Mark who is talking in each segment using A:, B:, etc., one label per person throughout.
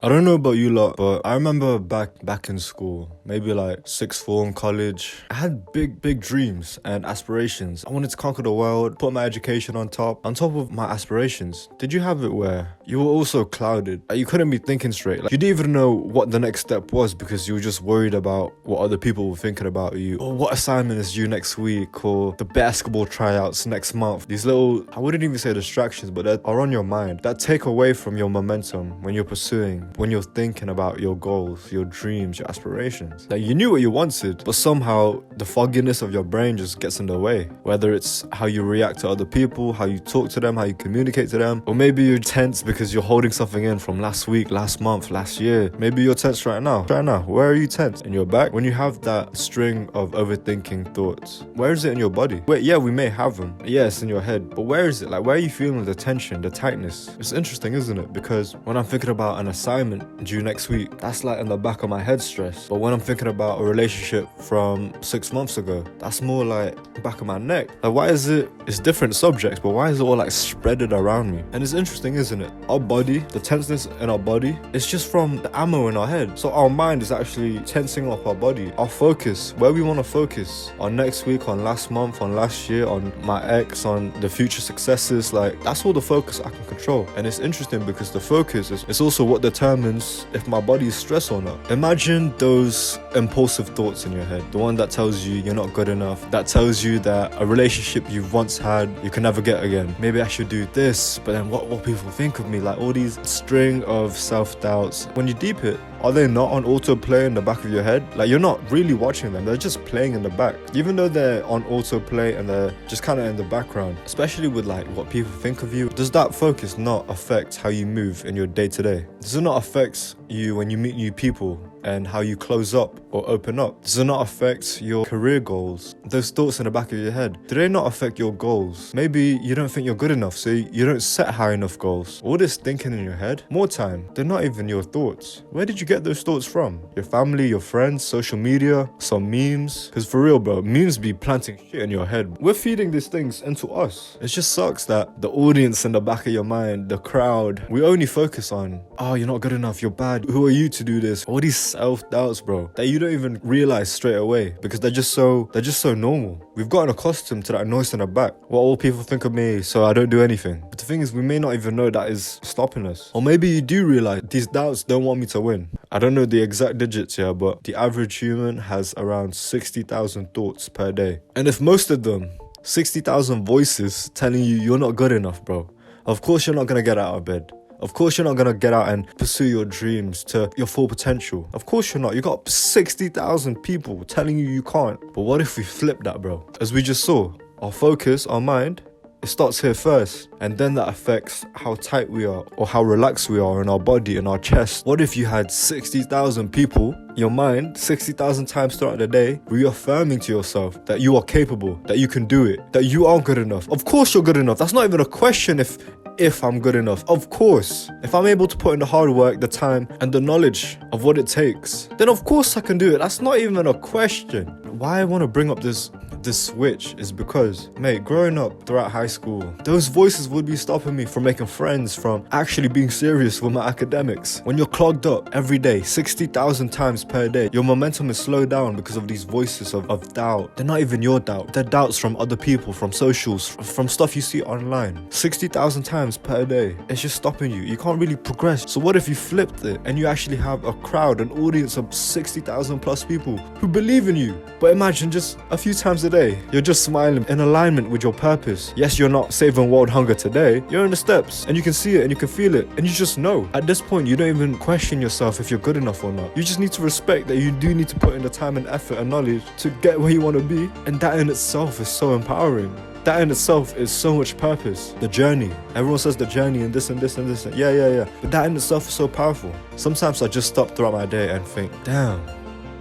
A: I don't know about you lot, but I remember back in school, maybe like sixth form, college. I had big dreams and aspirations. I wanted to conquer the world, put my education on top of my aspirations. Did you have it where you were also clouded? Like you couldn't be thinking straight. Like you didn't even know what the next step was because you were just worried about what other people were thinking about you, or what assignment is due next week, or the basketball tryouts next month. These little, I wouldn't even say distractions, but that are on your mind, that take away from your momentum when you're pursuing, when you're thinking about your goals, your dreams, your aspirations. Like you knew what you wanted, but somehow the fogginess of your brain just gets in the way. Whether it's how you react to other people, how you talk to them, how you communicate to them, or maybe you're tense because you're holding something in from last week, last month, last year. Maybe you're tense right now. Where are you tense? In your back? When you have that string of overthinking thoughts, where is it in your body? Wait, yeah, we may have them. Yeah, it's in your head, but where is it? Like, where are you feeling the tension, the tightness? It's interesting, isn't it? Because when I'm thinking about an assignment due next week, that's like in the back of my head stress. But when I'm thinking about a relationship from 6 months ago, that's more like back of my neck. Like, why is it's different subjects, but why is it all like spreaded around me? And it's interesting, isn't it? Our body, the tenseness in our body, it's just from the ammo in our head. So our mind is actually tensing up our body. Our focus, where we want to focus, on next week, on last month, on last year, on my ex, on the future successes, like that's all the focus I can control. And it's interesting because the focus is also what determines if my body is stressed or not. Imagine those impulsive thoughts in your head. The one that tells you you're not good enough, that tells you that a relationship you've once had, you can never get again. Maybe I should do this, but then what will people think of me? Like all these string of self-doubts. When you deep it, are they not on autoplay in the back of your head? Like you're not really watching them, they're just playing in the back. Even though they're on autoplay and they're just kind of in the background, especially with like what people think of you, does that focus not affect how you move in your day-to-day? Does it not affect you when you meet new people and how you close up or open up? Does it not affect your career goals? Those thoughts in the back of your head, do they not affect your goals? Maybe you don't think you're good enough, so you don't set high enough goals. All this thinking in your head, more time, they're not even your thoughts. Where did you get those thoughts from? Your family, your friends, social media, some memes? Because for real, bro, memes be planting shit in your head. We're feeding these things into us. It just sucks that the audience in the back of your mind, the crowd, we only focus on, oh, you're not good enough, you're bad, who are you to do this? All these self-doubts, bro, that you don't even realize straight away because they're just so normal. We've gotten accustomed to that noise in the back. What all people think of me, so I don't do anything. But the thing is, we may not even know that is stopping us. Or maybe you do realize these doubts don't want me to win. I don't know the exact digits here, but the average human has around 60,000 thoughts per day. And if most of them, 60,000 voices telling you you're not good enough, bro, of course you're not gonna get out of bed. Of course you're not gonna get out and pursue your dreams to your full potential. Of course you're not. You got 60,000 people telling you you can't. But what if we flip that, bro? As we just saw, our focus, our mind, it starts here first, and then that affects how tight we are or how relaxed we are in our body, in our chest. What if you had 60,000 people, your mind, 60,000 times throughout the day, reaffirming to yourself that you are capable, that you can do it, that you are good enough? Of course you're good enough. That's not even a question if I'm good enough. Of course. If I'm able to put in the hard work, the time, and the knowledge of what it takes, then of course I can do it. That's not even a question. Why I want to bring up this switch is because, mate, growing up throughout high school, those voices would be stopping me from making friends, from actually being serious with my academics. When you're clogged up every day, 60,000 times per day, your momentum is slowed down because of these voices of doubt. They're not even your doubt. They're doubts from other people, from socials, from stuff you see online. 60,000 times per day. It's just stopping you. You can't really progress. So what if you flipped it and you actually have a crowd, an audience of 60,000 plus people who believe in you? But imagine just a few times a day, you're just smiling in alignment with your purpose. Yes, you're not saving world hunger today. You're in the steps and you can see it and you can feel it and you just know. At this point, you don't even question yourself if you're good enough or not. You just need to respect that you do need to put in the time and effort and knowledge to get where you want to be. And that in itself is so empowering. That in itself is so much purpose. The journey. Everyone says the journey and this and this and this. Yeah. But that in itself is so powerful. Sometimes I just stop throughout my day and think, damn,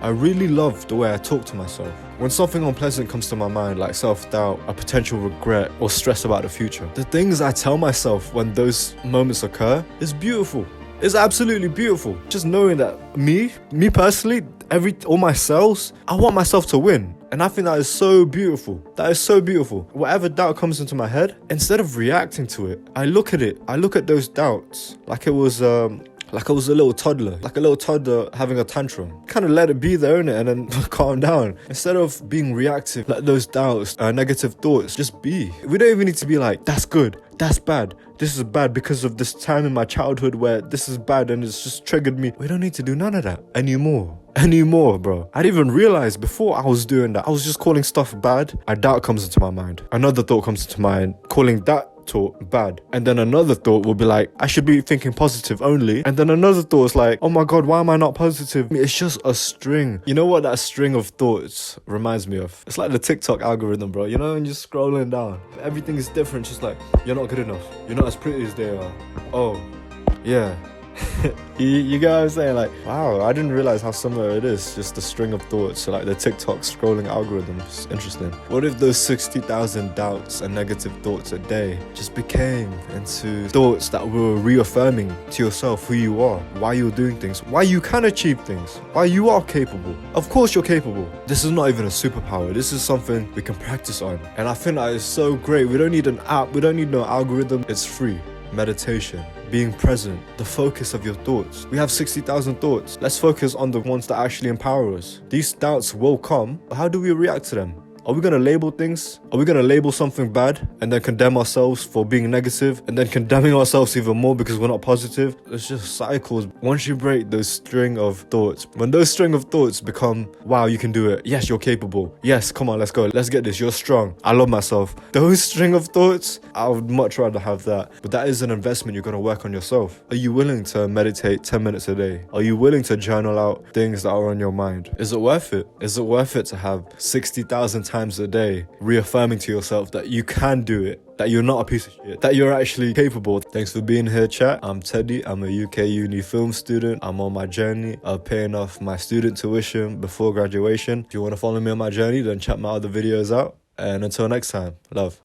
A: I really love the way I talk to myself. When something unpleasant comes to my mind, like self-doubt, a potential regret, or stress about the future, the things I tell myself when those moments occur is beautiful. It's absolutely beautiful. Just knowing that me personally, all my cells, I want myself to win. And I think that is so beautiful. That is so beautiful. Whatever doubt comes into my head, instead of reacting to it, I look at those doubts like it was like I was a little toddler, having a tantrum. Kind of let it be there, innit, and then calm down. Instead of being reactive, let those doubts, negative thoughts just be. We don't even need to be like, that's good, that's bad, this is bad because of this time in my childhood where this is bad and it's just triggered me. We don't need to do none of that anymore, bro. I didn't even realize before I was doing that. I was just calling stuff bad. A doubt comes into my mind. Another thought comes into mind, calling that thought bad. And then another thought will be like, I should be thinking positive only. And then another thought is like, oh my God, why am I not positive? It's just a string. You know what that string of thoughts reminds me of? It's like the TikTok algorithm, bro. You know, and you're scrolling down. Everything is different. Just like, you're not good enough. You're not as pretty as they are. Oh, yeah. You get what I'm saying? Like, wow, I didn't realize how similar it is. Just the string of thoughts. So like the TikTok scrolling algorithm. It's interesting. What if those 60,000 doubts and negative thoughts a day just became into thoughts that were reaffirming to yourself who you are, why you're doing things, why you can achieve things, why you are capable? Of course you're capable. This is not even a superpower. This is something we can practice on. And I think that is so great. We don't need an app. We don't need no algorithm. It's free. Meditation, being present, the focus of your thoughts. We have 60,000 thoughts. Let's focus on the ones that actually empower us. These doubts will come, but how do we react to them? Are we going to label things? Are we going to label something bad and then condemn ourselves for being negative and then condemning ourselves even more because we're not positive? It's just cycles. Once you break those string of thoughts, when those string of thoughts become, wow, you can do it. Yes, you're capable. Yes, come on, let's go. Let's get this. You're strong. I love myself. Those string of thoughts, I would much rather have that. But that is an investment. You're going to work on yourself. Are you willing to meditate 10 minutes a day? Are you willing to journal out things that are on your mind? Is it worth it? Is it worth it to have 60,000 times a day reaffirming to yourself that you can do it, that you're not a piece of shit, that you're actually capable? Thanks for being here, chat. I'm Teddy. I'm a UK uni film student. I'm on my journey of paying off my student tuition before graduation. If you want to follow me on my journey, then check my other videos out. And until next time, love.